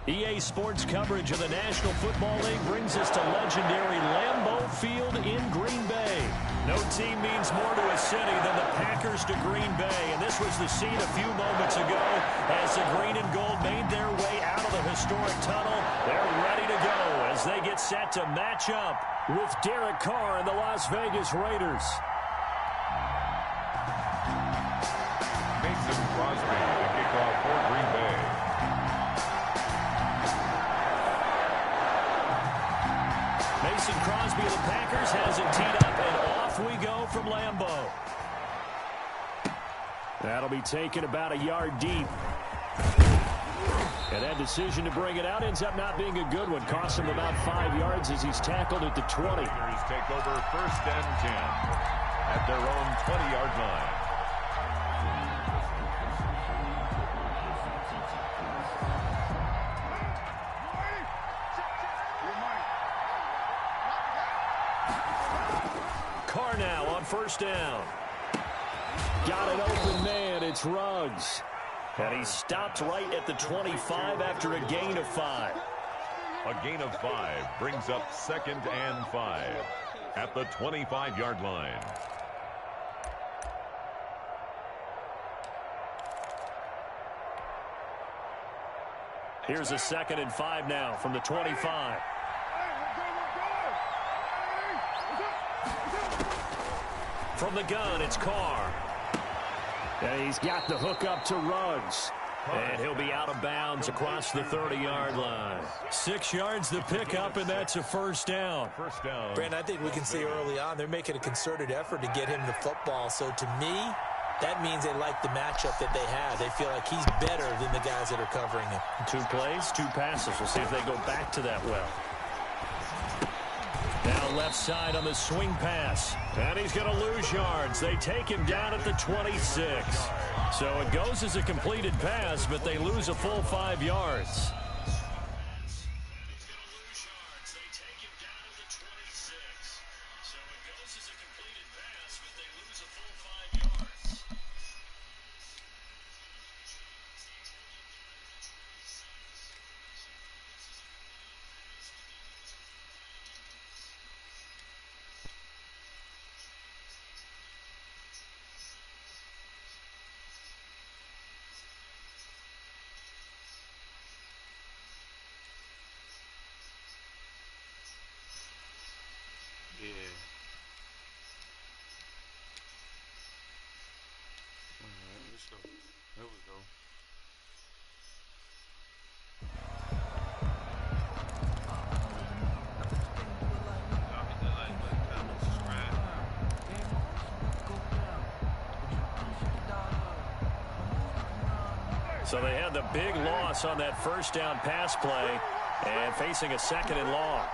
EA Sports coverage of the National Football League brings us to legendary Lambeau Field in Green Bay. No team means more to a city than the Packers to Green Bay, and this was the scene a few moments ago as the green and gold made their way out of the historic tunnel. They're ready to go as they get set to match up with Derek Carr and the Las Vegas Raiders. Mason Crosby, the kickoff for Green Bay. Mason Crosby of the Packers has it teed up, and off we go from Lambeau. That'll be taken about a yard deep. And that decision to bring it out ends up not being a good one. Costs him about 5 yards as he's tackled at the 20. Take over 1st and 10 at their own 20-yard line. Carr now on 1st down. Got an open man. It's Ruggs. And he stopped right at the 25 after a gain of 5. A gain of 5 brings up 2nd and 5 at the 25-yard line. Here's a 2nd and 5 now from the 25. From the gun, it's Carr. And he's got the hook up to Ruggs. And he'll be out of bounds across the 30-yard line. 6 yards the pickup, and that's a 1st down. Brandon, I think we can see early on they're making a concerted effort to get him the football. So to me, that means they like the matchup that they have. They feel like he's better than the guys that are covering him. 2 plays, 2 passes. We'll see if they go back to that well. Now left side on the swing pass. And he's going to lose yards. They take him down at the 26. So it goes as a completed pass, but they lose a full 5 yards. Yeah. Alright, let's go. There we go. So they had the big loss on that 1st down pass play and facing a 2nd and long.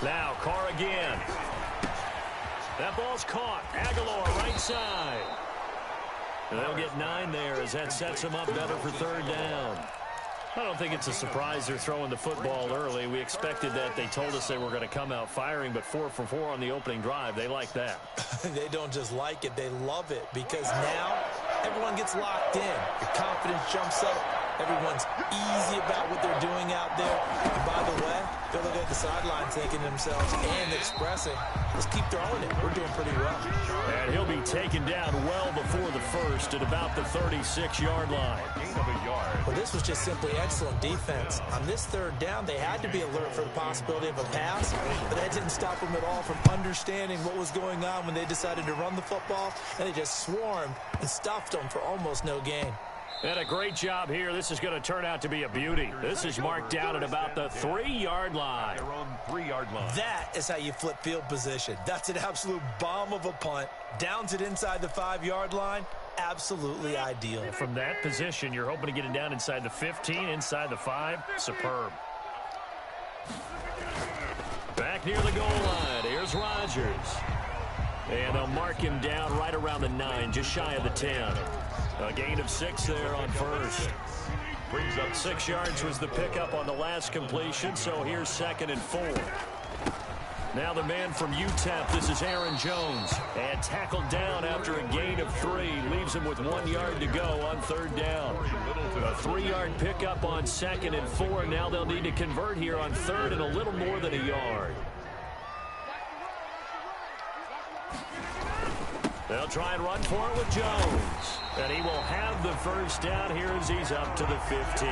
Now Carr again. That ball's caught. Aguilar right side. And they'll get 9 there as that sets them up better for 3rd down. I don't think it's a surprise they're throwing the football early. We expected that. They told us they were going to come out firing, but 4 for 4 on the opening drive. They like that. They don't just like it, they love it, because now everyone gets locked in. Your confidence jumps up. Everyone's easy about what they're doing out there. And by the way, they're looking at the sideline thinking to themselves and expressing, let's keep throwing it. We're doing pretty well. And he'll be taken down well before the 1st at about the 36-yard line. Gain of a yard. Well, this was just simply excellent defense. On this 3rd down, they had to be alert for the possibility of a pass, but that didn't stop them at all from understanding what was going on when they decided to run the football, and they just swarmed and stuffed them for almost no gain. And a great job here. This is going to turn out to be a beauty. This is marked down at about the 3-yard line. Their own 3-yard line. That is how you flip field position. That's an absolute bomb of a punt. Downs it inside the 5-yard line. Absolutely ideal. From that position, you're hoping to get it down inside the 15, inside the 5. Superb. Back near the goal line. Here's Rodgers. And they'll mark him down right around the 9, just shy of the 10. A gain of 6 there on 1st. Brings up 6 yards was the pickup on the last completion, so here's 2nd and 4. Now the man from UTEP, this is Aaron Jones. And tackled down after a gain of 3. Leaves him with 1 yard to go on 3rd down. A 3-yard pickup on 2nd and 4. Now they'll need to convert here on 3rd and a little more than a yard. They'll try and run for it with Jones. And he will have the 1st down here as he's up to the 15.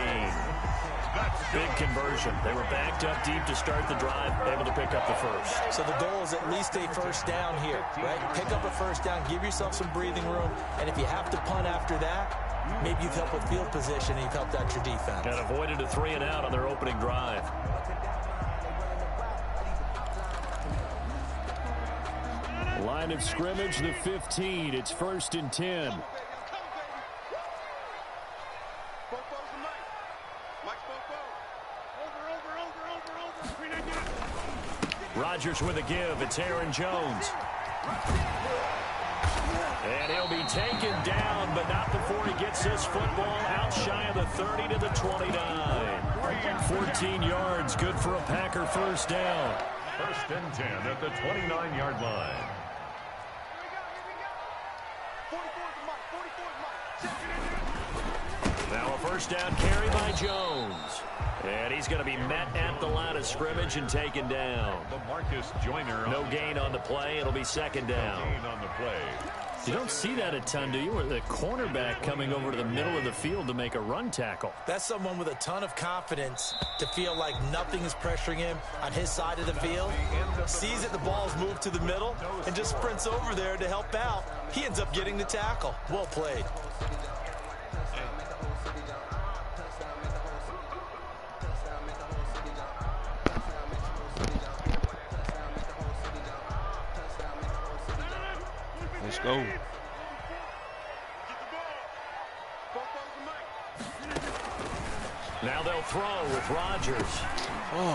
Big conversion. They were backed up deep to start the drive, able to pick up the 1st. So the goal is at least a 1st down here, right? Pick up a 1st down, give yourself some breathing room, and if you have to punt after that, maybe you've helped with field position and you've helped out your defense. And avoided a 3 and out on their opening drive. Line of scrimmage, the 15. It's 1st and 10. Rodgers with a give. It's Aaron Jones. And he'll be taken down, but not before he gets this football out shy of the 30 to the 29. 14 yards, good for a Packer 1st down. 1st and 10 at the 29-yard line. Now a 1st down carry by Jones. And he's going to be met at the line of scrimmage and taken down. Marcus Joyner. No gain on the play. It'll be 2nd down. No gain on the play. You don't see that a ton, do you? Where the cornerback coming over to the middle of the field to make a run tackle. That's someone with a ton of confidence to feel like nothing is pressuring him on his side of the field. Sees that the ball's moved to the middle and just sprints over there to help out. He ends up getting the tackle. Well played. Let's go. Now they'll throw with Rodgers.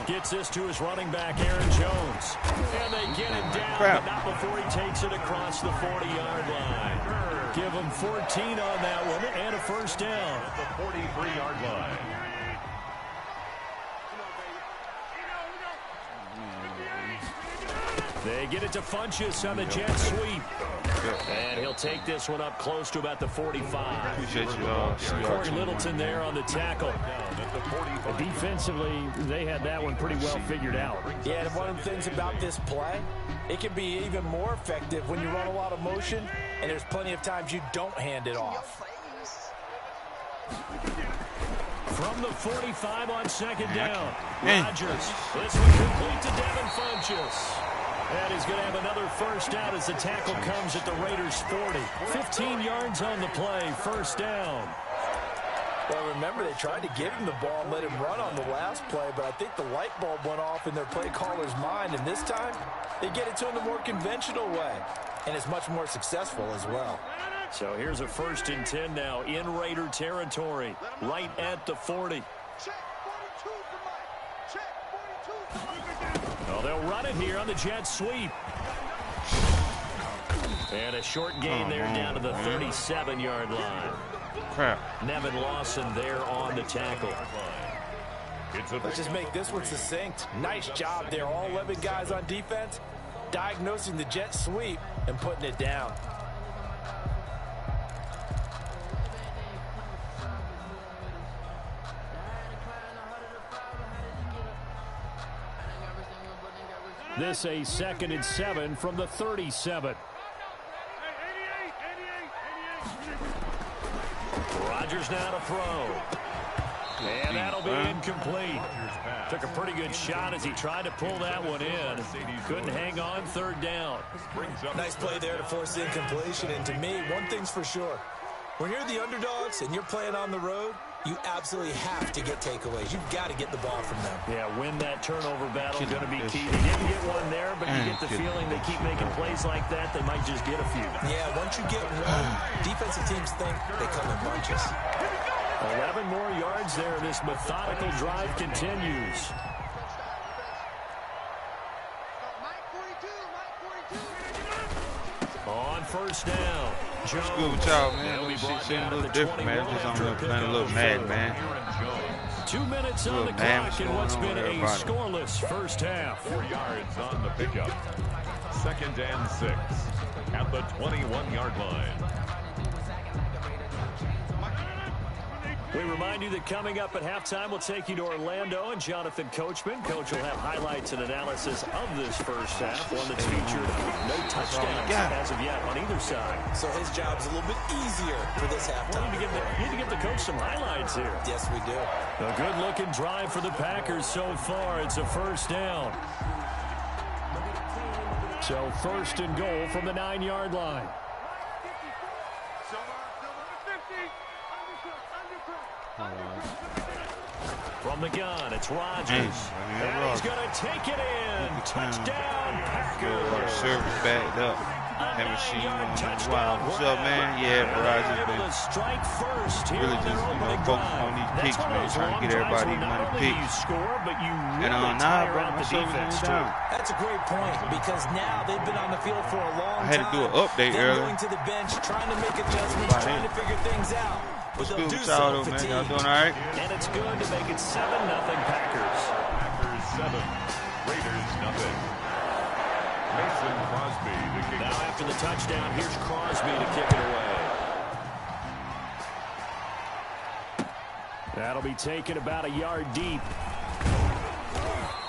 Gets this to his running back, Aaron Jones. And they get him down, but not before he takes it across the 40-yard line. Give him 14 on that one and a 1st down. At the 43-yard line. They get it to Funchess on the jet sweep. And he'll take this one up close to about the 45. Appreciate you, Corey Littleton there on the tackle. Defensively, they had that one pretty well figured out. Yeah, and one of the things about this play, it can be even more effective when you run a lot of motion, and there's plenty of times you don't hand it off. From the 45 on 2nd down, Rodgers. This one complete to Devin Funchess. And he's going to have another 1st down as the tackle comes at the Raiders' 40. 15 yards on the play, 1st down. Well, remember, they tried to give him the ball and let him run on the last play, but I think the light bulb went off in their play caller's mind, and this time they get it to him the more conventional way, and it's much more successful as well. So here's a 1st and 10 now in Raider territory, right at the 40. Oh, they'll run it here on the jet sweep. And a short gain there down to the 37-yard line. Nevin Lawson there on the tackle. Let's just make this one succinct. Nice job there. All 11 guys on defense diagnosing the jet sweep and putting it down. This a 2nd and 7 from the 37. Rodgers now to throw. And that'll be incomplete. Took a pretty good shot as he tried to pull that one in. Couldn't hang on 3rd down. Nice play there to force the incompletion. And to me, one thing's for sure. When you're the underdogs and you're playing on the road, you absolutely have to get takeaways. You've got to get the ball from them. Yeah, win that turnover battle going to be key. They didn't get one there, but you get the feeling they keep making plays like that, they might just get a few. Yeah, once you get one, defensive teams think they come in bunches. 11 more yards there. This methodical drive continues. On 1st down. What's good with y'all, man? Shit seems a little different, man. Just on there playing a little Madden, man. 2 minutes on the clock in what's been a scoreless first half. 4 yards on the pickup. 2nd and 6 at the 21-yard line. We remind you that coming up at halftime, we'll take you to Orlando and Jonathan Coachman. Coach will have highlights and analysis of this first half, one that's featured no touchdowns as of yet on either side. So his job's a little bit easier for this halftime. We need to give the coach some highlights here. Yes, we do. A good-looking drive for the Packers so far. It's a first down. So 1st and goal from the 9-yard line. From the gun, it's Rodgers. And he's going to take it in. Touchdown, Packers. Service backed up. Haven't seen one in a while. What's up, man? Yeah, Rodgers been really just, focusing on these picks, man. Trying to get everybody money picks. And now, bro, my service ain't down. That's a great point because now they've been on the field for a long time. I had to do an update earlier. Going to the bench, trying to make adjustments, trying to figure things out. What's good with y'all, though, man? Y'all doing all right? And it's good to make it 7-0 Packers. Packers 7, Raiders nothing. Mason Crosby to kick. Now after the touchdown, here's Crosby to kick it away. That'll be taken about a yard deep.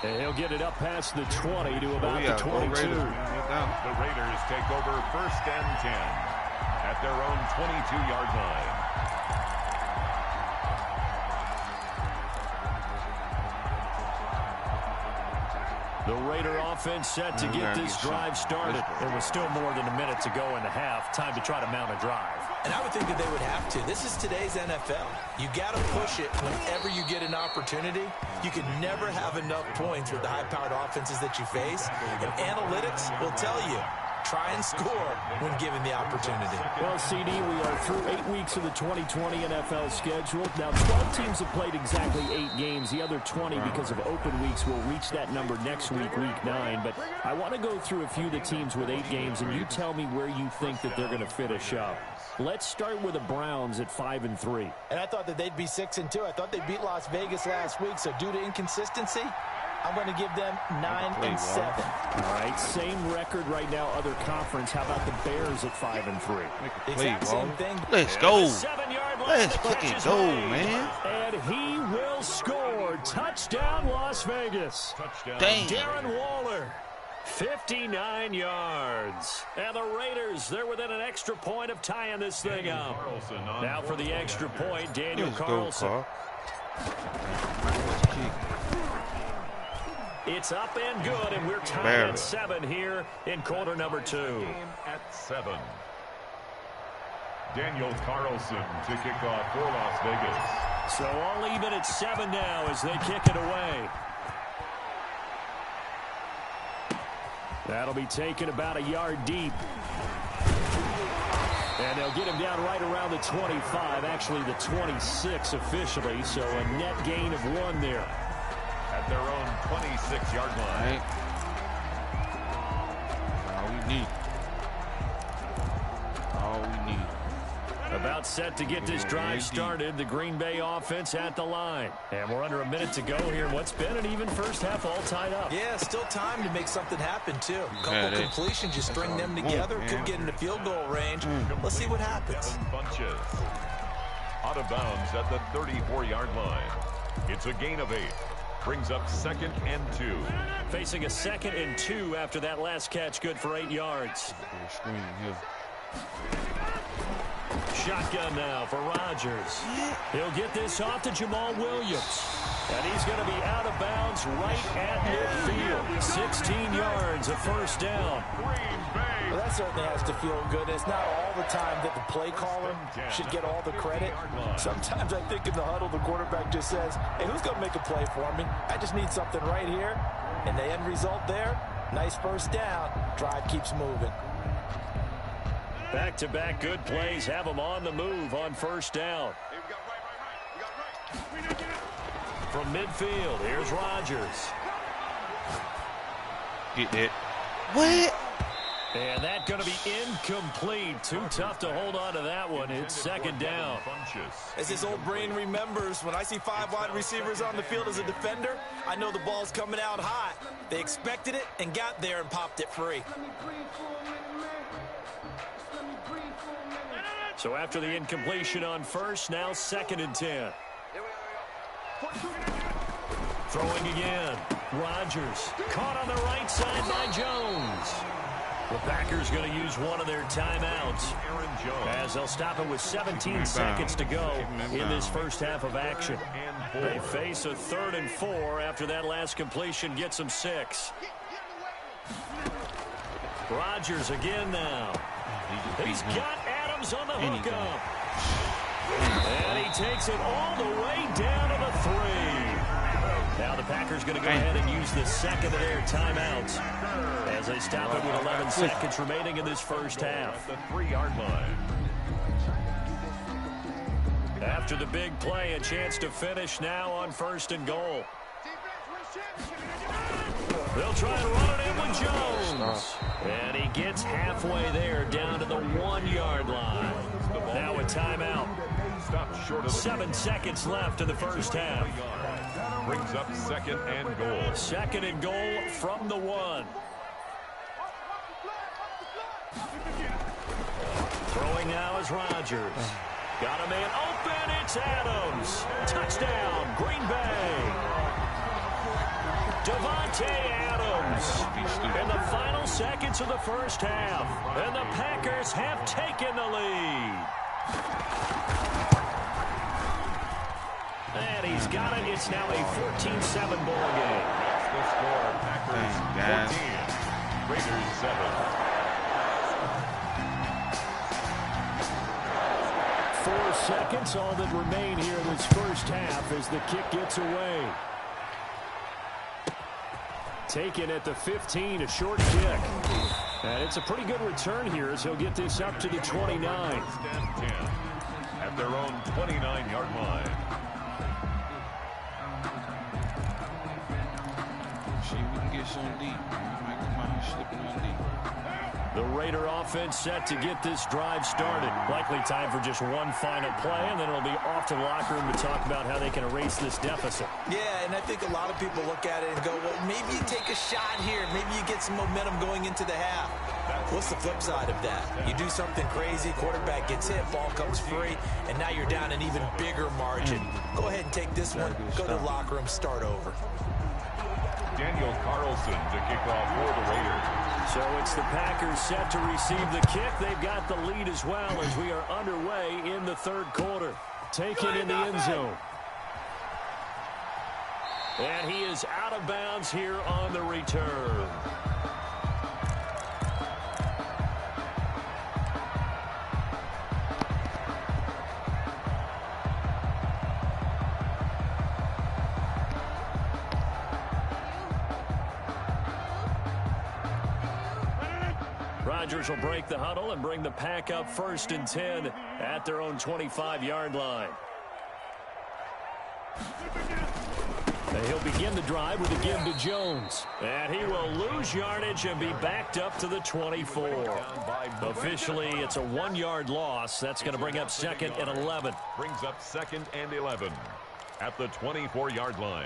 And he'll get it up past the 20 to about the 22. The Raiders take over 1st and 10 at their own 22-yard line. The Raider offense set to get this drive started. There was still more than a minute to go in the half. Time to try to mount a drive. And I would think that they would have to. This is today's NFL. You got to push it whenever you get an opportunity. You can never have enough points with the high-powered offenses that you face. And analytics will tell you, try and score when given the opportunity. Well, CD, we are through 8 weeks of the 2020 NFL schedule. Now, 12 teams have played exactly 8 games. The other 20, because of open weeks, will reach that number next week, week 9. But I want to go through a few of the teams with 8 games, and you tell me where you think that they're going to finish up. Let's start with the Browns at 5-3. And I thought that they'd be 6-2. I thought they beat Las Vegas last week, so due to inconsistency, I'm going to give them 9-7. All right, same record right now, other conference. How about the Bears at 5-3? Exact same thing. Let's go. Let's fucking go, man. And he will score. Touchdown, Las Vegas. Touchdown. Dang. Darren Waller. 59 yards. And the Raiders, they're within an extra point of tying this thing up. Now for the extra point, Daniel Carlson. It's up and good, and we're tied at 7 here in quarter number 2. At 7. Daniel Carlson to kick off for Las Vegas. So all even at 7 now as they kick it away. That'll be taken about a yard deep. And they'll get him down right around the 25, actually the 26 officially, so a net gain of 1 there. At their own 26-yard line. All we need. All we need. About set to get this drive started. The Green Bay offense at the line. And we're under a minute to go here. What's been an even first half all tied up. Yeah, still time to make something happen, too. A couple completions, you string them together. Could get into field goal range. Let's see what happens. Bunches. Out of bounds at the 34-yard line. It's a gain of 8. Brings up 2nd and 2. Facing a 2nd and 2 after that last catch, good for 8 yards. Shotgun now for Rodgers. He'll get this off to Jamal Williams. And he's going to be out of bounds right at midfield. 16 yards, a first down. Well, that certainly has to feel good. It's not all the time that the play caller should get all the credit. Sometimes I think in the huddle, the quarterback just says, hey, who's going to make a play for me? I just need something right here. And the end result there, nice first down. Drive keeps moving. Back-to-back good plays have them on the move on first down. From midfield, here's Rodgers. Get that. What? And that's going to be incomplete. Too tough to hold on to that one. It's second down. As his old brain remembers, when I see 5 wide receivers on the field as a defender, I know the ball's coming out hot. They expected it and got there and popped it free. So after the incompletion on first, now 2nd and 10. Throwing again. Rodgers caught on the right side by Jones. The Packers going to use one of their timeouts as they'll stop it with 17 seconds to go in this first half of action. They face a 3rd and 4 after that last completion gets them 6. Rodgers again now. He's got Adams on the hookup. And he takes it all the way down to the 3. Now the Packers going to go ahead and use the second of their timeouts as they stop it with 11 seconds remaining in this first half. The 3-yard line. After the big play, a chance to finish now on 1st and goal. They'll try and run it in with Jones. And he gets halfway there down to the 1-yard line. Now a timeout. 7 seconds left in the first half. Brings up 2nd and goal. 2nd and goal from the 1. Throwing now is Rodgers. Got a man open. It's Adams. Touchdown, Green Bay. Devontae Adams in the final seconds of the first half. And the Packers have taken the lead. And he's got it. It's now a 14-7 ball game. That's the score. Packers 14. Raiders 7. 4 seconds, all that remain here in this first half as the kick gets away. Taken at the 15, a short kick. And it's a pretty good return here as he'll get this up to the 29. At their own 29-yard line. See, we can get some deep. Might come out here slipping on deep. The Raider offense set to get this drive started. Likely time for just one final play, and then it'll be off to the locker room to talk about how they can erase this deficit. Yeah, and I think a lot of people look at it and go, well, maybe you take a shot here. Maybe you get some momentum going into the half. What's the flip side of that? You do something crazy, quarterback gets hit, ball comes free, and now you're down an even bigger margin. Go ahead and take this one, go to the locker room, start over. Daniel Carlson to kick off for the Raiders. So it's the Packers set to receive the kick. They've got the lead as well as we are underway in the 3rd quarter. Taken in the end zone. And he is out of bounds here on the return. Rodgers will break the huddle and bring the Pack up 1st and 10 at their own 25-yard line. And he'll begin the drive with a give to Jones. And he will lose yardage and be backed up to the 24. Officially, it's a 1-yard loss. That's going to bring up 2nd and 11. Brings up 2nd and 11 at the 24-yard line.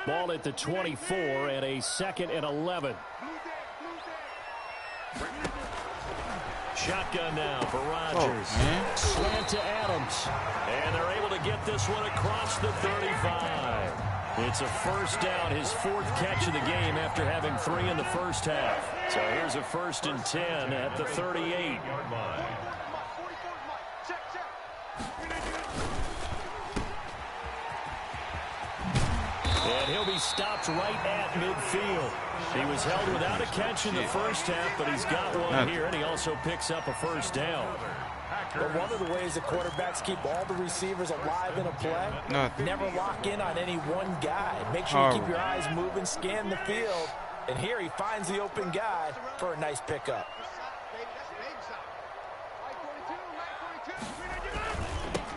Ball at the 24 and a 2nd and 11. Shotgun now for Rodgers. Slant to Adams. And they're able to get this one across the 35. It's a first down, his 4th catch of the game after having 3 in the first half. So here's a 1st and 10 at the 38. And he'll be stopped right at midfield. He was held without a catch in the first half, but he's got one here, and he also picks up a first down. But one of the ways that quarterbacks keep all the receivers alive in a play, never lock in on any one guy. Make sure you keep your eyes moving, scan the field, and here he finds the open guy for a nice pickup.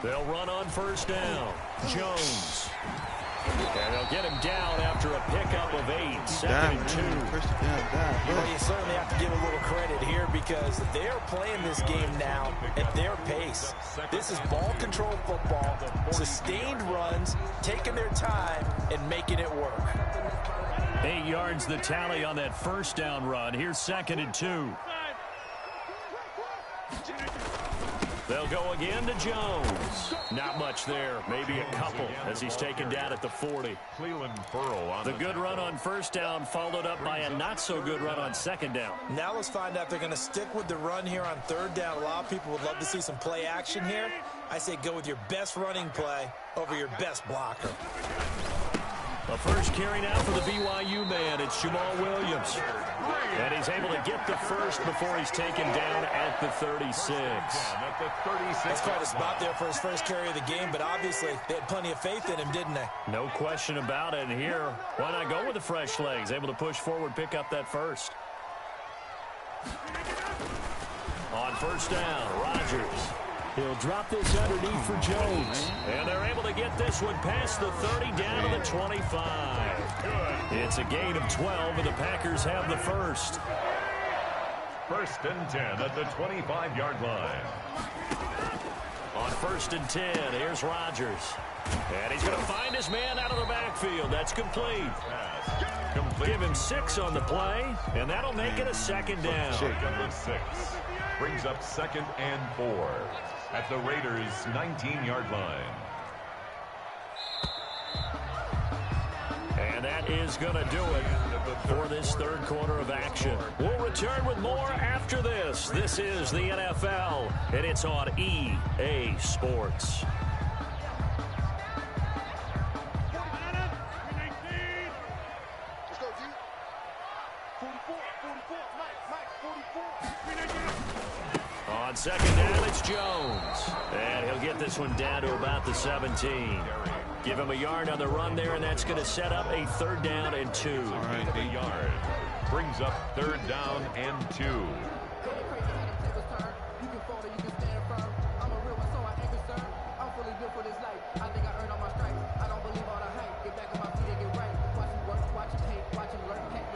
They'll run on first down. Jones And they'll get him down after a pickup of 8. 2nd and 2. Well, you certainly have to give a little credit here because they're playing this game now at their pace. This is ball control football, sustained runs, taking their time, and making it work. 8 yards the tally on that first down run. Here's 2nd and 2. They'll go again to Jones. Not much there. Maybe a couple as he's taken down at the 40. The good run on first down followed up by a not-so-good run on second down. Now let's find out if they're going to stick with the run here on third down. A lot of people would love to see some play action here. I say go with your best running play over your best blocker. The first carry now for the BYU man. It's Jamal Williams. And he's able to get the first before he's taken down at the 36. That's quite a spot there for his first carry of the game, but obviously they had plenty of faith in him, didn't they? No question about it. And here, why not go with the fresh legs? Able to push forward, pick up that first. On first down, Rodgers. He'll drop this underneath for Jones. And they're able to get this one past the 30 down to the 25. It's a gain of 12, and the Packers have the first. 1st and 10 at the 25-yard line. On 1st and 10, here's Rodgers. And he's going to find his man out of the backfield. That's complete. Give him 6 on the play, and that'll make it a 2nd down. 6 brings up 2nd and 4 at the Raiders' 19-yard line. And that is going to do it for this third quarter of action. We'll return with more after this. This is the NFL, and it's on EA Sports. On second down, it's Jones. And he'll get this one down to about the 17. Give him a yard on the run there, and that's going to set up a 3rd down and 2. All right, a yard. Brings up 3rd down and 2.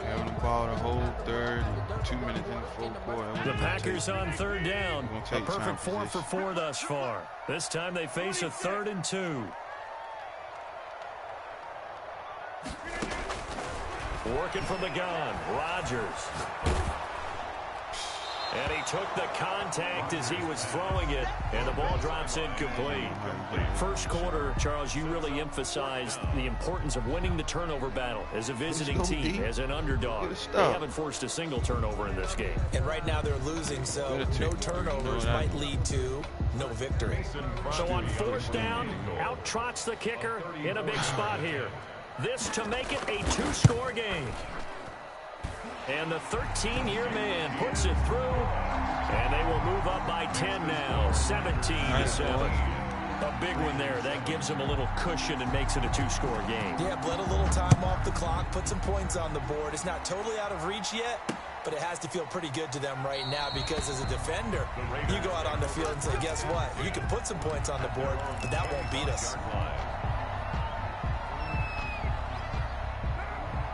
Having the ball the whole third, 2 minutes in the fourth quarter. The Packers on 3rd down. A perfect 4 for 4 thus far. This time they face a 3rd and 2. Working from the gun, Rodgers. And he took the contact as he was throwing it, and the ball drops incomplete. First quarter, Charles, you really emphasized the importance of winning the turnover battle as a visiting team, as an underdog. They haven't forced a single turnover in this game. And right now they're losing, so no turnovers might lead to no victory. So on 4th down, out trots the kicker in a big spot here. This to make it a 2-score game. And the 13-year man puts it through, and they will move up by 10 now, 17-7. A big one there. That gives them a little cushion and makes it a 2-score game. Yeah, bled a little time off the clock, put some points on the board. It's not totally out of reach yet, but it has to feel pretty good to them right now because as a defender, you go out on the field and say, guess what? You can put some points on the board, but that won't beat us.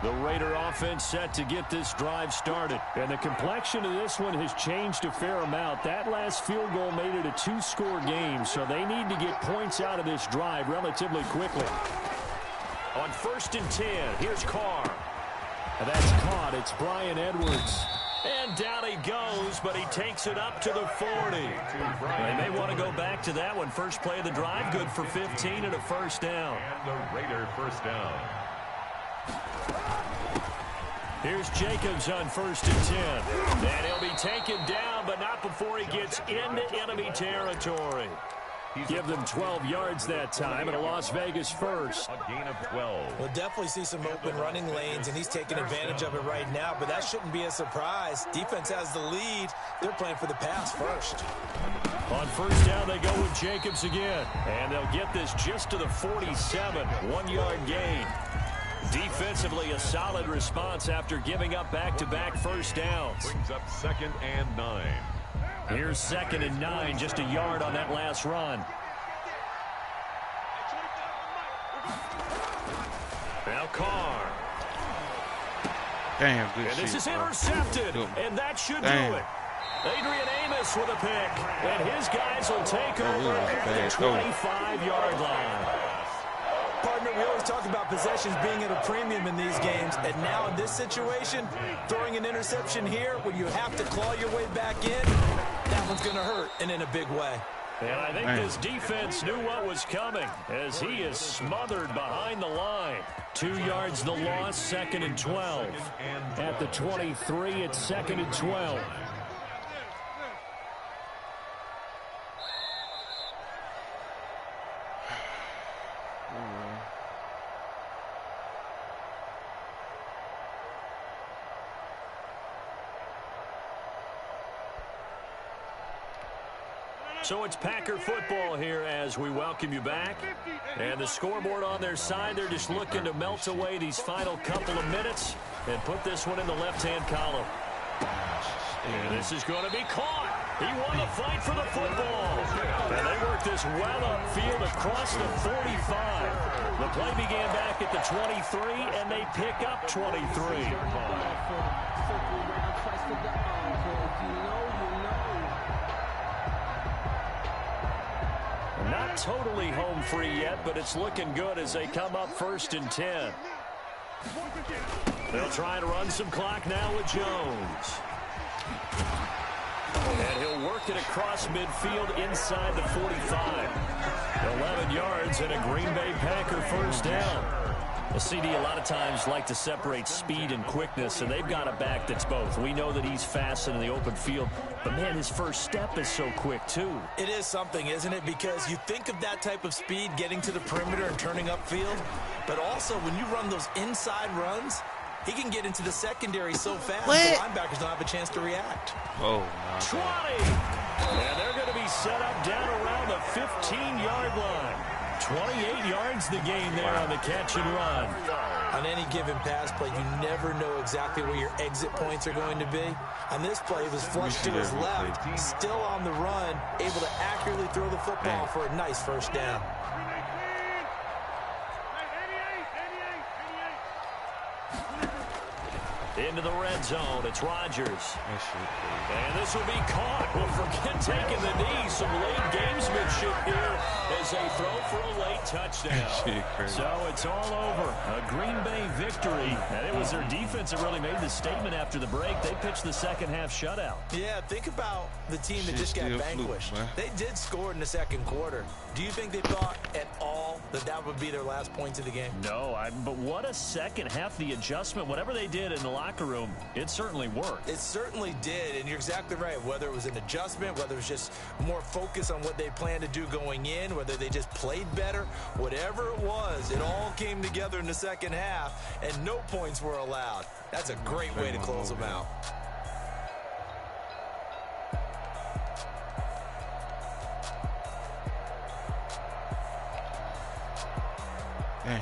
The Raider offense set to get this drive started. And the complexion of this one has changed a fair amount. That last field goal made it a 2-score game, so they need to get points out of this drive relatively quickly. On 1st and 10, here's Carr. And that's caught. It's Bryan Edwards. And down he goes, but he takes it up to the 40. They may want to go back to that one. First play of the drive, good for 15 and a 1st down. And the Raider 1st down. Here's Jacobs on 1st and 10. And he'll be taken down, but not before he gets into enemy territory. Give them 12 yards that time and a Las Vegas first. A gain of 12. We'll definitely see some open running lanes, and he's taking advantage of it right now, but that shouldn't be a surprise. Defense has the lead. They're playing for the pass first. On 1st down, they go with Jacobs again. And they'll get this just to the 47, 1-yard gain. Defensively, a solid response after giving up back-to-back 1st downs. Brings up 2nd and 9. Here's 2nd and 9, just a yard on that last run. Carr. Damn, good and shit, this is bro. intercepted, and that should do it. Adrian Amos with a pick, and his guys will take over at the 25-yard line. Partner, we always talk about possessions being at a premium in these games, and now in this situation, throwing an interception here when you have to claw your way back in, that one's going to hurt, and in a big way. And I think this defense knew what was coming as he is smothered behind the line. 2 yards the loss, 2nd and 12. At the 23, it's 2nd and 12. So it's Packer football here as we welcome you back. And the scoreboard on their side, they're just looking to melt away these final couple of minutes and put this one in the left-hand column. And this is going to be caught. He won the fight for the football. And they work this well upfield across the 45. The play began back at the 23, and they pick up 23. Not totally home free yet, but it's looking good as they come up 1st and 10. They'll try to run some clock now with Jones. And he'll work it across midfield inside the 45. 11 yards and a Green Bay Packer first down. A CD a lot of times like to separate speed and quickness, and they've got a back that's both. We know that he's fast in the open field, but, man, his first step is so quick, too. It is something, isn't it? Because you think of that type of speed getting to the perimeter and turning upfield, but also when you run those inside runs, he can get into the secondary so fast the linebackers don't have a chance to react. Oh, my 20! And they're going to be set up down around the 15-yard line. 28 yards the gain there on the catch and run. On any given pass play, you never know exactly where your exit points are going to be. On this play, it was flush to his left, still on the run, able to accurately throw the football for a nice first down. Into the red zone. It's Rodgers. And this will be caught. Well, forget taking the knee. Some late gamesmanship here as they throw for a late touchdown. So it's all over. A Green Bay victory. And it was their defense that really made the statement after the break. They pitched the second-half shutout. Yeah, think about the team that just got vanquished. They did score in the second quarter. Do you think they thought at all that that would be their last points of the game? No, but what a second half. The adjustment, whatever they did in the locker room, it certainly worked. It certainly did, and you're exactly right. Whether it was an adjustment, whether it was just more focus on what they planned to do going in, whether they just played better, whatever it was, it all came together in the second half, and no points were allowed. That's a great way to close them out. Damn.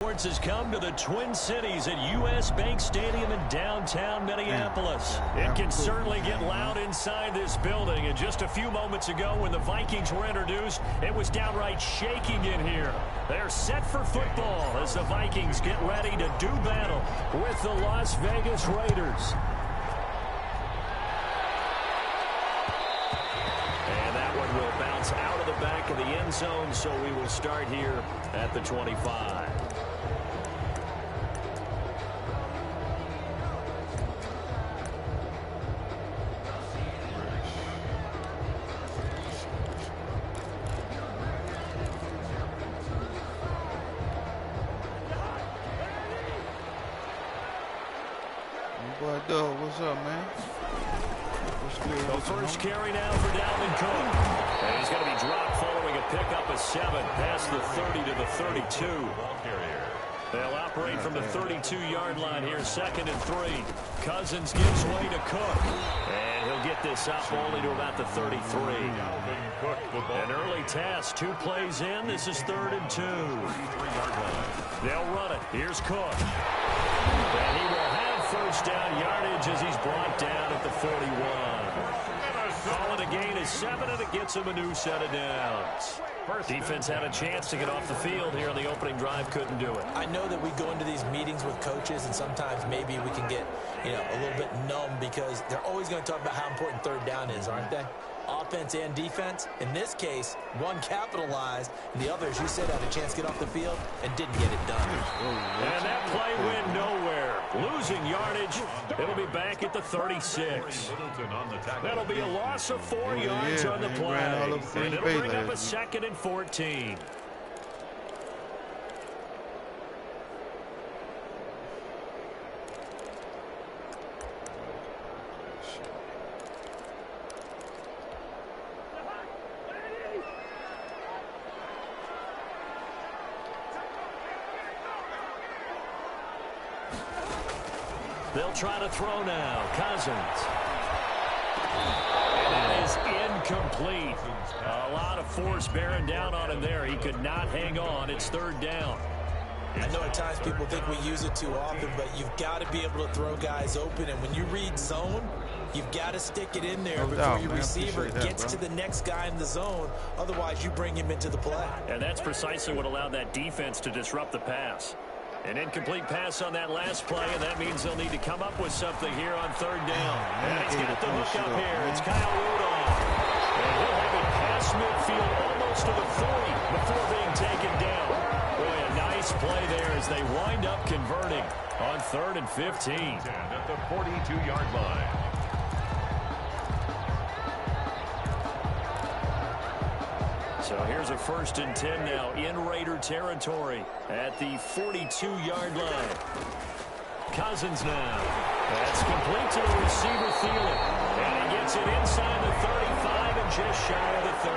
Sports has come to the Twin Cities at U.S. Bank Stadium in downtown Minneapolis. It can certainly get loud inside this building. And just a few moments ago when the Vikings were introduced, it was downright shaking in here. They're set for football as the Vikings get ready to do battle with the Las Vegas Raiders. And that one will bounce out of the end zone, so we will start here at the 25. What's up, man? What's good? The first carry now for Dalvin Cook. And he's going to be dropped following a pickup of 7 past the 30 to the 32. They'll operate from the 32-yard line here, 2nd and 3. Cousins gives way to Cook. And he'll get this up only to about the 33. An early task, 2 plays in. This is 3rd and 2. They'll run it. Here's Cook. And he will have first down yardage as he's brought down at the 41. Calling a gain of 7, and it gets him a new set of downs. Defense had a chance to get off the field here on the opening drive, couldn't do it. I know that we go into these meetings with coaches, and sometimes maybe we can get, a little bit numb because they're always going to talk about how important 3rd down is, aren't they? Offense and defense. In this case, one capitalized, and the others, you said, had a chance to get off the field and didn't get it done. And that play went nowhere. Losing yardage. It'll be back at the 36. That'll be a loss of 4 yards on the play. And it'll bring up a 2nd and 14. They'll try to throw now. Cousins. And that is incomplete. A lot of force bearing down on him there. He could not hang on. It's 3rd down. I know at times people think we use it too often, but you've got to be able to throw guys open. And when you read zone, you've got to stick it in there before your receiver gets to the next guy in the zone. Otherwise, you bring him into the play. And that's precisely what allowed that defense to disrupt the pass. An incomplete pass on that last play, and that means they'll need to come up with something here on 3rd down. And he's got the hook up here. It's Kyle Rudolph. And he'll have it past midfield almost to the 40 before being taken down. Boy, a nice play there as they wind up converting on 3rd and 15. At the 42-yard line. So here's a 1st and 10 now in Raider territory at the 42-yard line. Cousins now. That's complete to the receiver Thielen. And he gets it inside the 35 and just shy of the 30.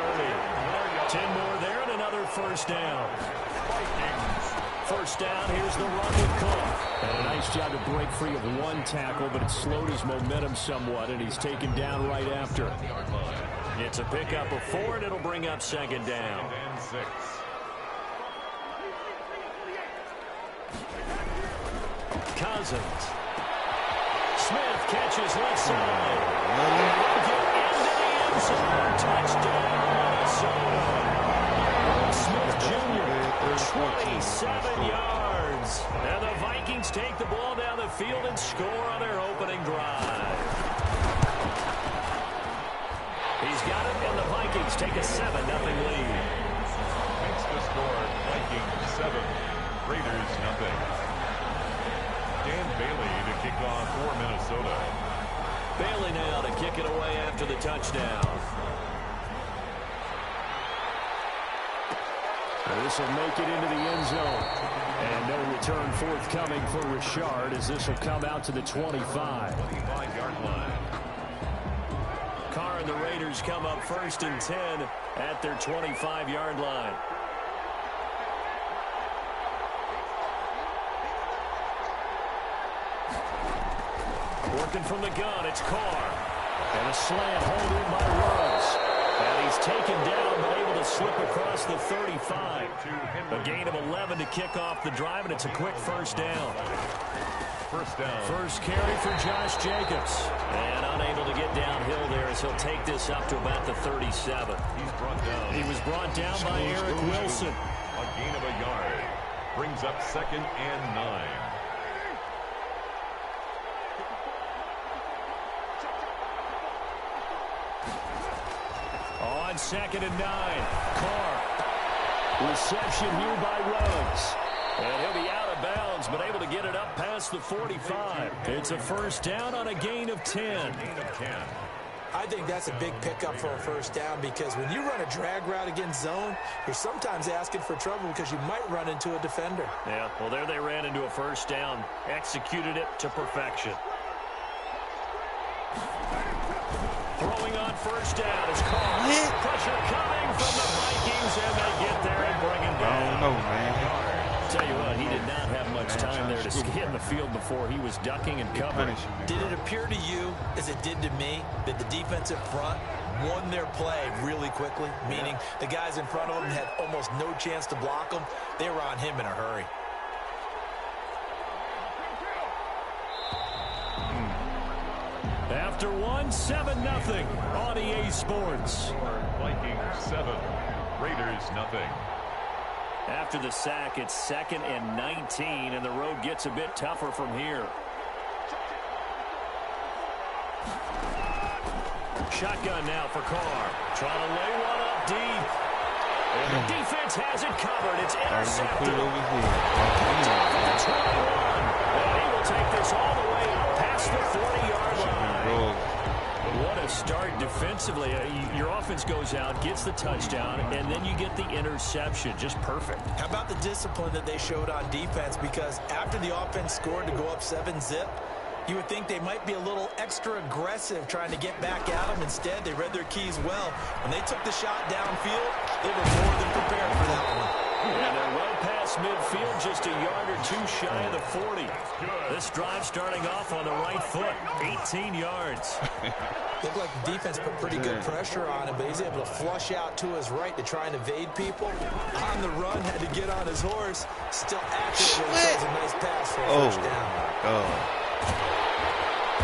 10 more there and another 1st down. 1st down, here's the run with Cook. And a nice job to break free of 1 tackle, but it slowed his momentum somewhat, and he's taken down right after. It's a pickup of 4, and it'll bring up 2nd down. Cousins. Smith catches left side. Into the end zone. Touchdown, Minnesota. Smith Jr. 27 yards. And the Vikings take the ball down the field and score on their opening drive. He's got it, and the Vikings take a 7-0 lead. Makes the score Vikings 7, Raiders 0. Dan Bailey to kick off for Minnesota. Bailey now to kick it away after the touchdown. This will make it into the end zone. And no return forthcoming for Richard as this will come out to the 25. 25-yard line. Carr and the Raiders come up 1st and 10 at their 25-yard line. Working from the gun, it's Carr. And a slant hold in by Rose. And he's taken down, but able to slip across the 35. A gain of 11 to kick off the drive, and it's a quick 1st down. First down. First carry for Josh Jacobs. And unable to get downhill there as he'll take this up to about the 37. He's brought down. He was brought down by Eric Wilson. A gain of a yard. Brings up 2nd and 9. On 2nd and 9. Carr Reception here by Ruggs. And he'll be out of bounds, but able to get it up past the 45. It's a first down on a gain of 10. I think that's a big pickup for a first down because when you run a drag route against zone, you're sometimes asking for trouble because you might run into a defender. Yeah, well, there they ran into a first down. Executed it to perfection. Throwing on first down is Carr. Pressure coming from the Vikings, and they get there and bring it down. I don't know, man. Tell you what, he did not have much time there to scan the field before he was ducking and covering. Did it appear to you, as it did to me, that the defensive front won their play really quickly? Meaning the guys in front of them had almost no chance to block them. They were on him in a hurry. After one, 7-0 on EA Sports. Vikings 7, Raiders 0. After the sack, it's 2nd and 19, and the road gets a bit tougher from here. Shotgun now for Carr. Trying to lay one up deep. And the defense has it covered. It's intercepted. And he will take this all the way up past the 40-yard line. What a start defensively. Your offense goes out, gets the touchdown, and then you get the interception. Just perfect. How about the discipline that they showed on defense? Because after the offense scored to go up 7-zip, you would think they might be a little extra aggressive trying to get back at them. Instead, they read their keys well. When they took the shot downfield, they were more than prepared for that one. And they're well past midfield, just a yard or two shy of the 40. This drive starting off on the right foot, 18 yards. Looked like the defense put pretty good pressure on him, but he's able to flush out to his right to try and evade people. On the run, had to get on his horse. Still accurately throws a nice pass for a first down.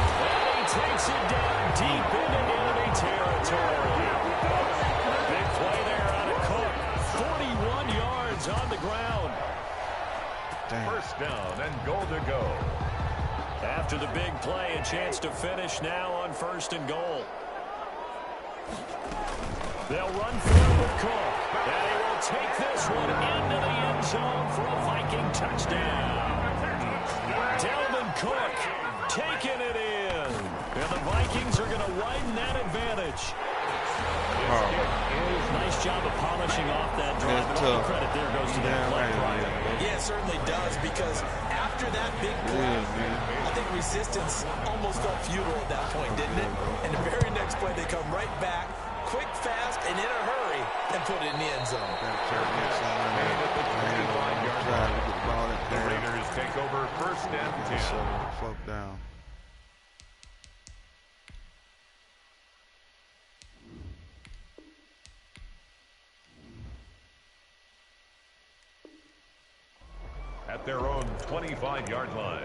And he takes it down deep into enemy territory. Big play there out of Cook. 41 yards on the ground. First down and goal to go. After the big play, a chance to finish now on 1st and goal. They'll run for it with Cook. And he will take this one into the end zone for a Viking touchdown. Dalvin Cook taking it in. And the Vikings are going to widen that advantage. Nice job of polishing off that drive. But all the credit there goes to that play. Yeah, it certainly does, because after that big play, I think resistance almost felt futile at that point, didn't it? And the very next play, they come right back, quick, fast, and in a hurry, and put it in the end zone. The Raiders take over 1st and 10. Slow down. At their own 25-yard line.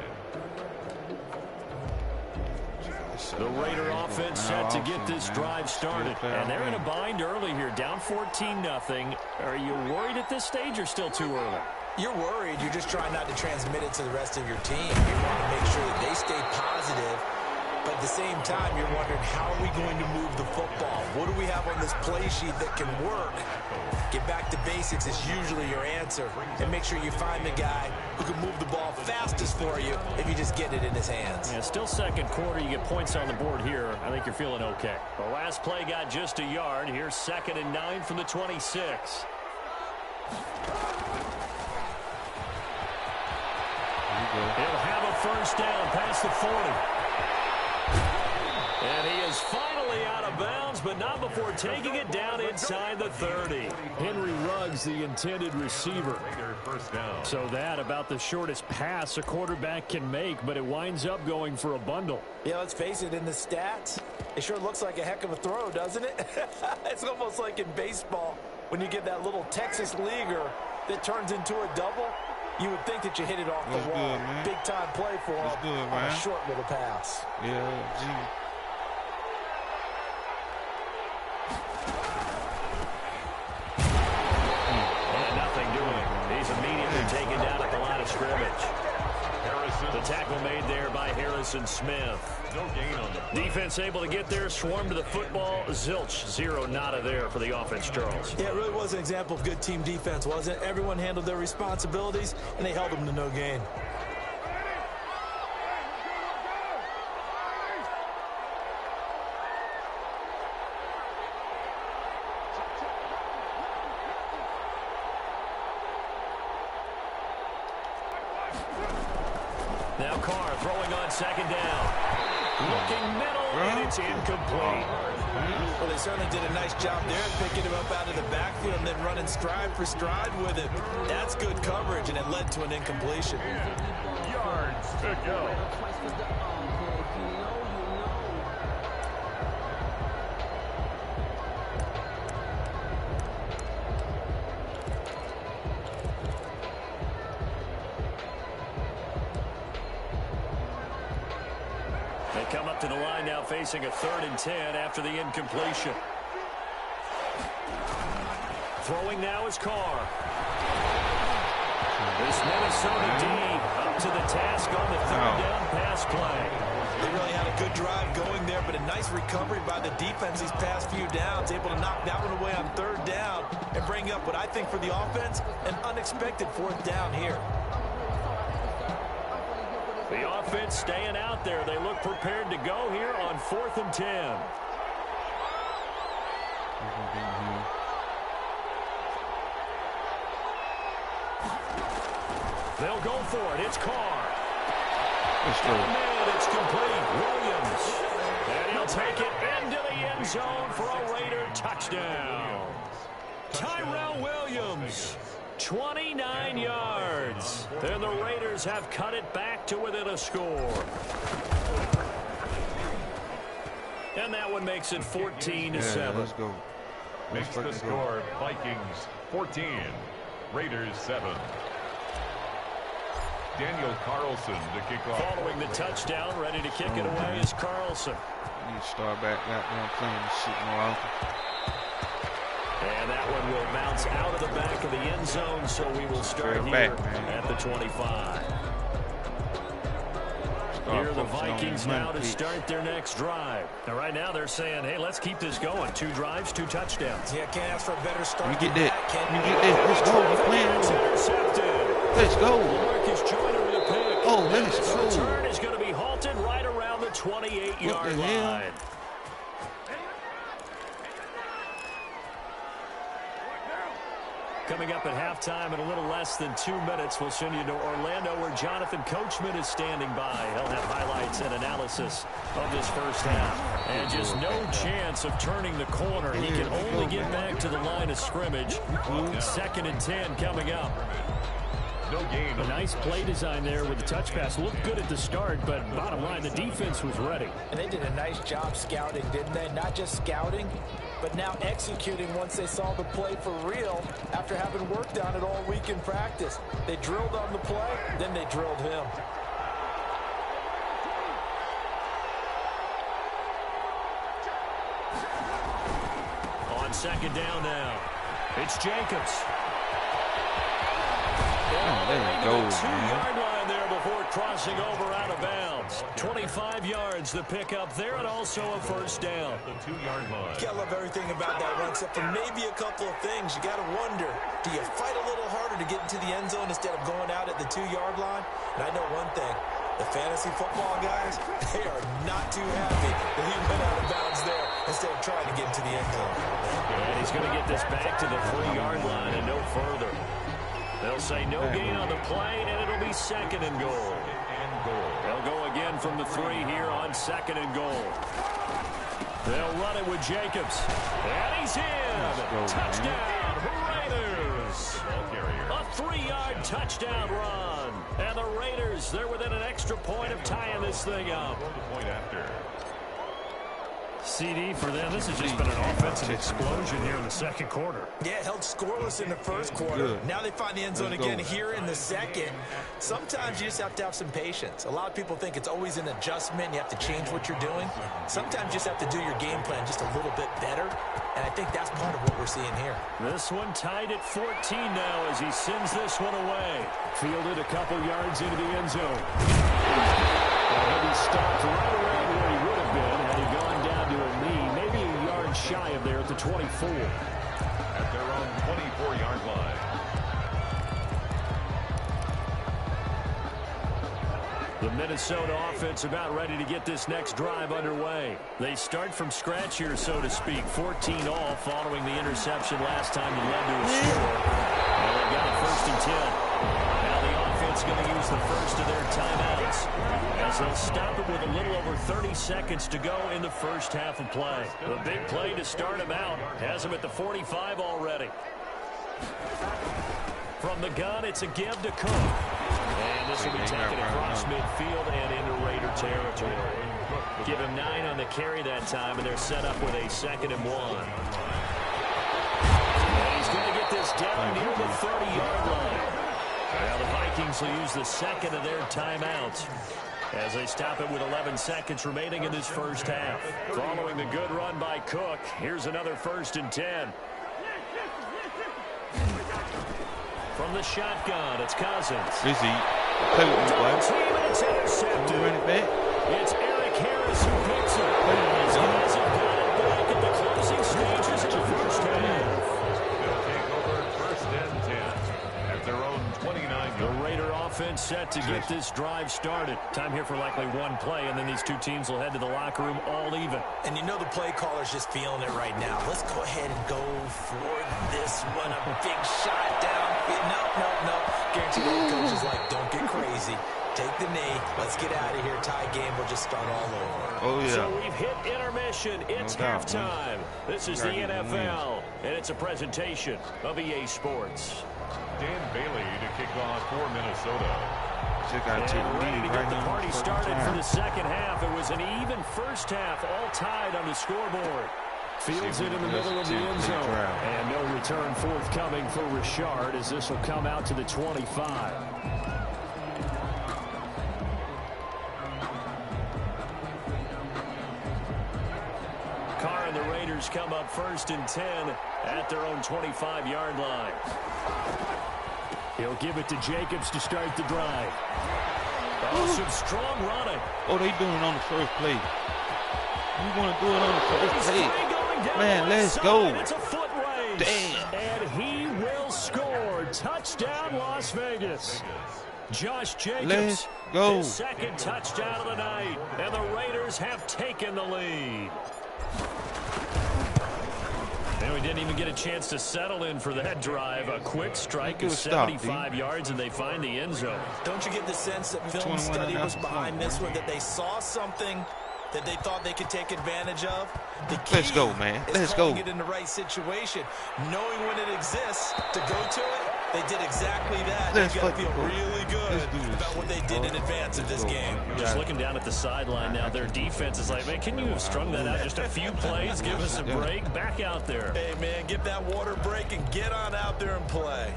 The Raider offense set to get this drive started. And they're in a bind early here, down 14-0. Are you worried at this stage or still too early? You're worried. You're just trying not to transmit it to the rest of your team. You want to make sure that they stay positive. But at the same time, you're wondering, how are we going to move the football? What do we have on this play sheet that can work? Get back to basics is usually your answer. And make sure you find the guy who can move the ball fastest for you if you just get it in his hands. Yeah, still 2nd quarter. You get points on the board here. I think you're feeling okay. The last play got just a yard. Here's 2nd and 9 from the 26. He'll have a first down past the 40. And he is finally out of bounds, but not before taking it down inside the 30. Henry Ruggs, the intended receiver. First down. So that about the shortest pass a quarterback can make, but it winds up going for a bundle. Yeah, let's face it, in the stats, it sure looks like a heck of a throw, doesn't it? It's almost like in baseball when you get that little Texas leaguer that turns into a double. You would think that you hit it off the wall. Big-time play for him on a short little pass. Yeah, gee. Nothing doing. He's immediately taken down at the line of scrimmage. The tackle made there by Harrison Smith. No gain on the play. Defense able to get there, swarm to the football. Zilch, 0 nada there for the offense, Charles. Yeah, it really was an example of good team defense, wasn't it? Everyone handled their responsibilities, and they held them to no gain. Now Carr throwing on second down. Looking middle, and it's incomplete. Well, they certainly did a nice job there, picking him up out of the backfield and then running stride for stride with him. That's good coverage, and it led to an incompletion. Yards to go. They come up to the line now facing a 3rd and 10 after the incompletion. Throwing now is Carr. This Minnesota D up to the task on the 3rd down pass play. They really had a good drive going there, but a nice recovery by the defense these past few downs, able to knock that one away on 3rd down and bring up what I think for the offense, an unexpected 4th down here. The offense staying out there. They look prepared to go here on 4th and 10. They'll go for it. It's Carr. And it's complete. Williams. And he'll take it into the end zone for a Raider touchdown. Tyrell Williams. 29 yards. And the Raiders have cut it back to within a score. And that one makes it 14-7. Let's go. Makes the score Vikings 14, Raiders 7. Daniel Carlson to kick off. Following the touchdown, ready to kick it away is Carlson. You need to start back goddamn playing this shit more often. And that one will bounce out of the back of the end zone, so we will start here at the 25. Here are the Vikings now to start their next drive. And right now they're saying, hey, let's keep this going. 2 drives, 2 touchdowns. Yeah, can't ask for a better start. You get that. You get that. Let's go. We're playing. Let's go. Marcus Joyner with a pick. Oh, let's This go. return is going to be halted right around the 28-yard line. Coming up at halftime in a little less than 2 minutes, we'll send you to Orlando where Jonathan Coachman is standing by. He'll have highlights and analysis of this first half. And just no chance of turning the corner. He can only get back to the line of scrimmage. 2nd and 10 coming up. No gain. A nice play design there with the touch pass. Looked good at the start, but bottom line, the defense was ready. And they did a nice job scouting, didn't they? Not just scouting, but now executing once they saw the play for real after having worked on it all week in practice. They drilled on the play, then they drilled him. On 2nd down now, it's Jacobs. There you go, man. 2-yard line there before crossing over out of bounds. 25 yards the pickup there, and also a 1st down. The 2-yard line. I love everything about that run, except for maybe a couple of things. You got to wonder, do you fight a little harder to get into the end zone instead of going out at the 2-yard line? And I know one thing. The fantasy football guys, they are not too happy that he went out of bounds there instead of trying to get into the end zone. And he's going to get this back to the 3-yard line and no further. They'll say no gain on the play, and it'll be 2nd and goal. They'll go again from the 3 here on 2nd and goal. They'll run it with Jacobs. And he's in. Touchdown, Raiders. A 3-yard touchdown run. And the Raiders, they're within an extra point of tying this thing up. Point after. CD for them. This has just been an offensive explosion here in the 2nd quarter. Yeah, held scoreless in the 1st quarter. Good. Now they find the end zone again here in the 2nd. Sometimes you just have to have some patience. A lot of people think it's always an adjustment. You have to change what you're doing. Sometimes you just have to do your game plan just a little bit better. And I think that's part of what we're seeing here. This one tied at 14 now as he sends this one away. Fielded a couple yards into the end zone. He'll be stopped right around where he would have been had he gone down to a knee, maybe a yard shy of there at the 24. At their own 24-yard line. The Minnesota offense about ready to get this next drive underway. They start from scratch here, so to speak. 14 all following the interception last time that led to a score. And they got it 1st and 10. Now the offense going to use the first of their timeouts as they'll stop it with a little over 30 seconds to go in the first half of play. The big play to start him out has him at the 45 already. From the gun, it's a give to Cook. And this will be taken across midfield and into Raider territory. Give him 9 on the carry that time, and they're set up with a 2nd and 1. And he's going to get this down near the 30-yard line. Now the Vikings will use the second of their timeouts as they stop it with 11 seconds remaining in this first half. Following the good run by Cook, here's another 1st and 10. From the shotgun, it's Cousins. Busy. Play with me, boy. It's intercepted. Run it back. It's Eric Harris who picks it. These guys have got it back at the closing stages of the first half. They'll take over 1st and 10 at their own 29. The Raider offense set to get this drive started. Time here for likely one play, and then these two teams will head to the locker room all even. And you know the play caller's just feeling it right now. Let's go ahead and go for this one. A big shot down. No. Guaranteed the coach is like, don't get crazy. Take the knee. Let's get out of here. Tie game. We'll just start all over. Oh, yeah. So we've hit intermission. It's halftime. This is the NFL, and it's a presentation of EA Sports. Dan Bailey to kick off for Minnesota. And ready to get the party started for the second half. It was an even first half, all tied on the scoreboard. Fields it in the middle of the end zone. And no return forthcoming for Richard as this will come out to the 25. Carr and the Raiders come up 1st and 10 at their own 25-yard line. He'll give it to Jacobs to start the drive. Oh, some strong running. Oh, they doing it on the first play. You want to do it on the first play. Man, let's go. It's a foot race. Damn. And he will score. Touchdown, Las Vegas. Josh Jacobs. Let's go. His 2nd touchdown of the night. And the Raiders have taken the lead. And we didn't even get a chance to settle in for that drive. A quick strike of 75 yards, and they find the end zone. Don't you get the sense that film study was behind this one, that they saw something that they thought they could take advantage of? The key Let's go, man. Let's go. Get in the right situation, knowing when it exists to go to it. They did exactly that. They've got to feel really good about what they did in advance of this game. Just looking down at the sideline now, their defense is like, man, can you have strung that out just a few plays? Give us a break. Back out there. Hey, man, get that water break and get on out there and play.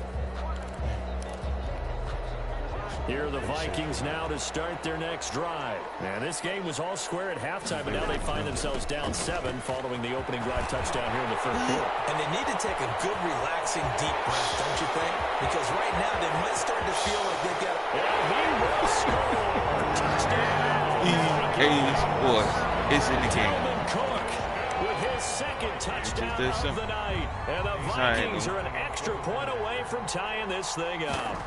Here are the Vikings now to start their next drive. And this game was all square at halftime, but now they find themselves down 7 following the opening drive touchdown here in the 3rd quarter. And they need to take a good, relaxing, deep breath, don't you think? Because right now they might start to feel like they've got... And he will score! Touchdown! EA Sports is in the game. Cook with his 2nd touchdown of the night. And the Vikings are an extra point away from tying this thing up.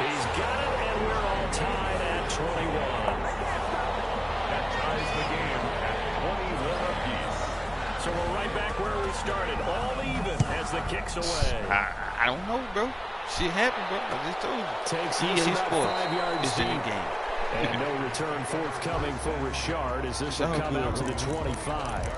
He's got it, and we're all tied at 21. That ties the game at 21 apiece. So we're right back where we started, all even as the kick's away. I don't know, bro. Shit happened, bro. I just told you. Takes EA about Sports 5 yards is in the game. And no return forthcoming for Richard as this will come out to the 25.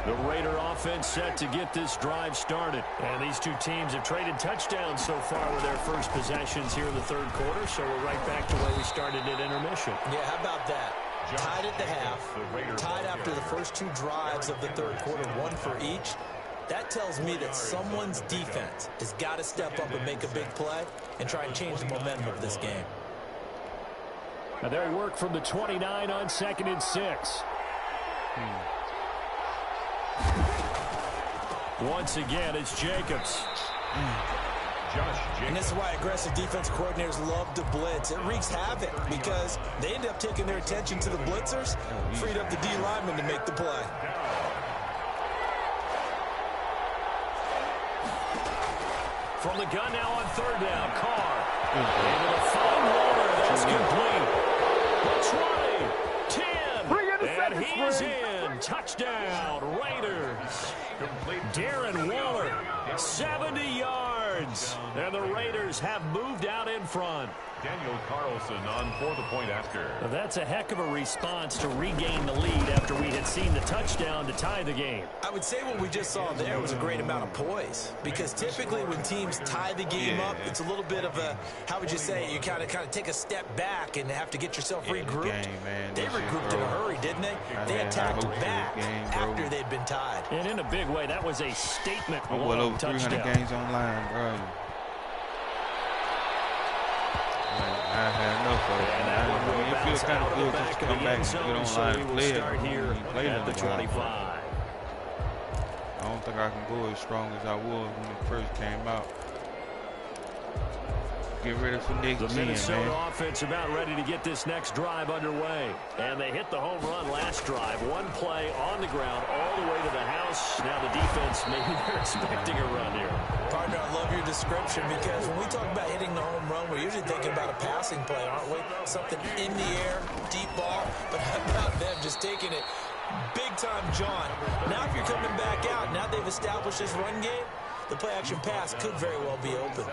The Raider offense set to get this drive started. And these two teams have traded touchdowns so far with their first possessions here in the 3rd quarter. So we're right back to where we started at intermission. Yeah, how about that? Tied at the half, tied after the first 2 drives of the 3rd quarter, 1 for each. That tells me that someone's defense has got to step up and make a big play and try and change the momentum of this game. Now there he worked from the 29 on 2nd and 6. Once again, it's Jacobs. And this is why aggressive defense coordinators love to blitz. It wreaks havoc because they end up taking their attention to the blitzers, freed up the D lineman to make the play. From the gun now on third down, Carr. Able to find Waller. That's complete. 20, 10, and he is in. Touchdown, Raiders. Darren Waller, 70 yards. And the Raiders have moved out in front. Daniel Carlson on for the point after. Well, that's a heck of a response to regain the lead after we had seen the touchdown to tie the game. I would say what we just saw there was a great amount of poise, because typically when teams tie the game up, it's a little bit of a, how would you say, you kind of take a step back and have to get yourself regrouped. They regrouped in a hurry, didn't they? They attacked back after they'd been tied. And in a big way, that was a statement. Well, over 300 games online, bro. I had enough of it. It feels kind of good just to come back and get online and play it. At the 25. I don't think I can go as strong as I was when it first came out. Get ready for next The Minnesota man. offense about ready to get this next drive underway. And they hit the home run last drive. One play on the ground all the way to the house. Now the defense, maybe they're expecting a run here. Partner, I love your description, because when we talk about hitting the home run, we're usually thinking about a passing play, aren't we? Something in the air, deep ball. But how about them just taking it big time, John? Now if you're coming back out, now they've established this run game, the play-action pass could very well be open.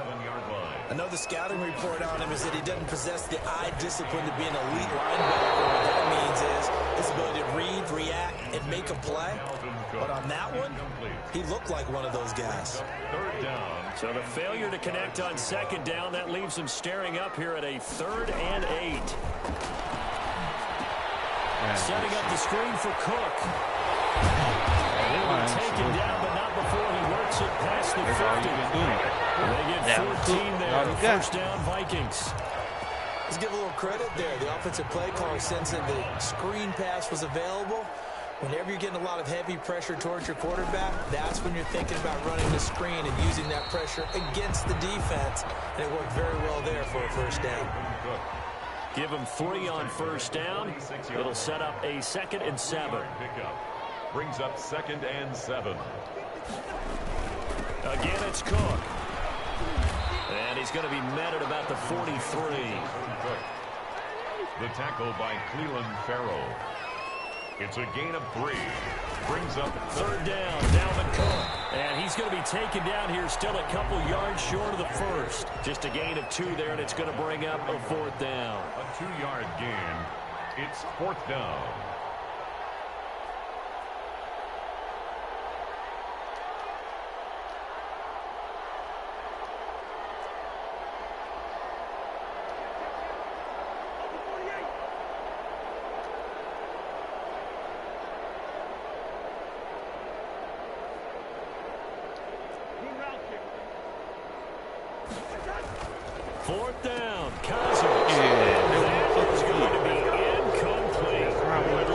Another scouting report on him is that he doesn't possess the eye discipline to be an elite linebacker. What that means is his ability to read, react, and make a play. But on that one, he looked like one of those guys. Third down. So the failure to connect on second down, that leaves him staring up here at a 3rd and 8. Setting up the screen for Cook. He'll be taken down, but not before he works it past the 50. They get 14 there. First down, Vikings. Let's give a little credit there. The offensive play caller sensed that the screen pass was available. Whenever you're getting a lot of heavy pressure towards your quarterback, that's when you're thinking about running the screen and using that pressure against the defense. And it worked very well there for a first down. Give him 3 on first down. It'll set up a 2nd and 7. Brings up 2nd and 7. Again, it's Cook. And he's going to be met at about the 43. The tackle by Cleveland Farrell. It's a gain of 3. Brings up 3rd down, Dalvin Cook. And he's going to be taken down here, still a couple yards short of the first. Just a gain of 2 there, and it's going to bring up a 4th down. a 2-yard gain. It's 4th down. Fourth down, Cousins. That is going to be incomplete.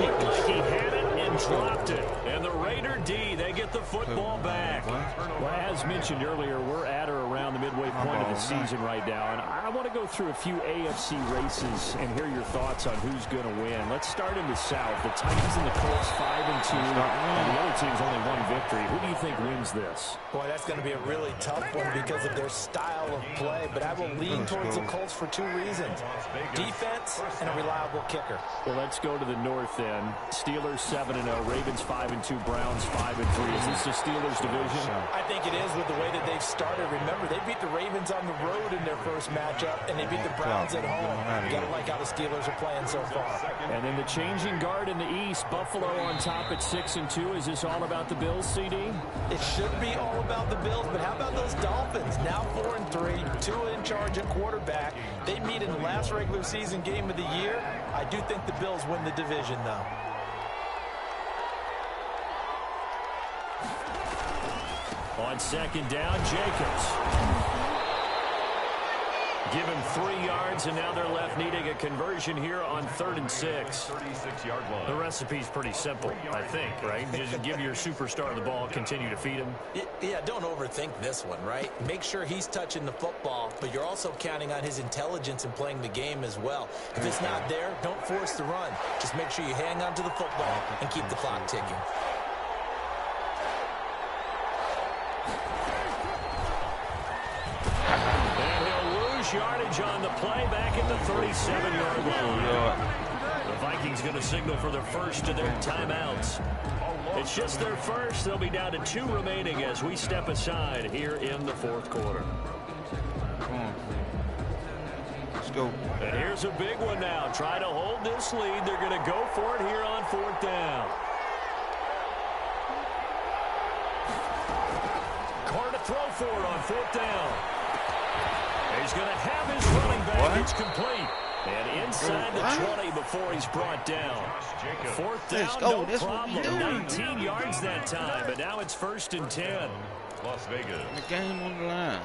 Looked like he had it and dropped it. And the Raider D, they get the football back. Well, as mentioned earlier, we're at or around the midway point of the season right now. And I want to go through a few AFC races and hear your thoughts on who's going to win. Let's start in the South. The Titans and the Colts 5-2. And the other team's only 1 victory. Who do you think wins this? Boy, that's going to be a really tough one because of their style of play. But I will lean towards the Colts for 2 reasons. Defense and a reliable kicker. Well, let's go to the north then. Steelers 7-0, Ravens 5-2, Browns 5-3. Is this the Steelers division? I think it is with the way that they've started. Remember, they beat the Ravens on the road in their first matchup, and they beat the Browns at home. You got to like how the Steelers are playing so far. And then the changing guard in the East, Buffalo on top at 6-2. Is this all about the Bills, CD? It should be all about the Bills, but how about those Dolphins? Now 4-3, Tua in charge at quarterback. They meet in the last regular season game of the year. I do think the Bills win the division, though. On second down, Jacobs. Give him 3 yards, and now they're left needing a conversion here on 3rd and 6. 36-yard line. The recipe's pretty simple, I think, right? Just give your superstar the ball, continue to feed him. Yeah, don't overthink this one, right? Make sure he's touching the football, but you're also counting on his intelligence in playing the game as well. If it's not there, don't force the run. Just make sure you hang on to the football and keep the clock ticking. Yardage on the play back at the 37-yard line. The Vikings going to signal for their first of their timeouts. It's just their first. They'll be down to 2 remaining as we step aside here in the 4th quarter. Come on. Let's go. And here's a big one now. Try to hold this lead. They're going to go for it here on 4th down. Carr to throw for it on 4th down. He's going to have his running back. What? It's complete. And inside the 20 before he's brought down. 4th down, no problem. 19 yards that time, but now it's 1st and 10. Las Vegas. The game on the line.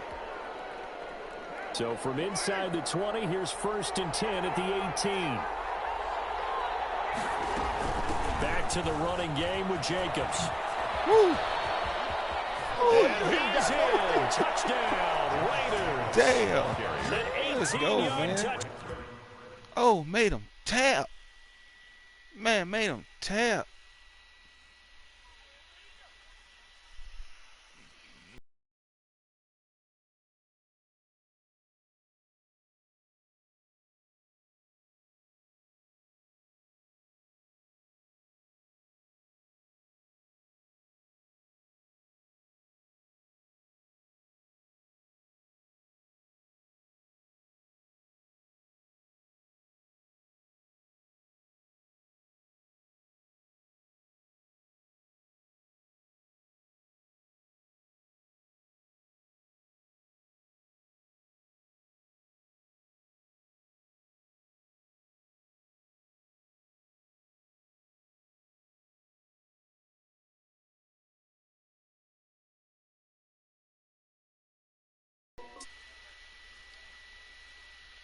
So from inside the 20, here's 1st and 10 at the 18. Back to the running game with Jacobs. Woo! And he's in. Touchdown, Raiders. Damn. Let's go, man. Oh, made him tap. Man, made him tap.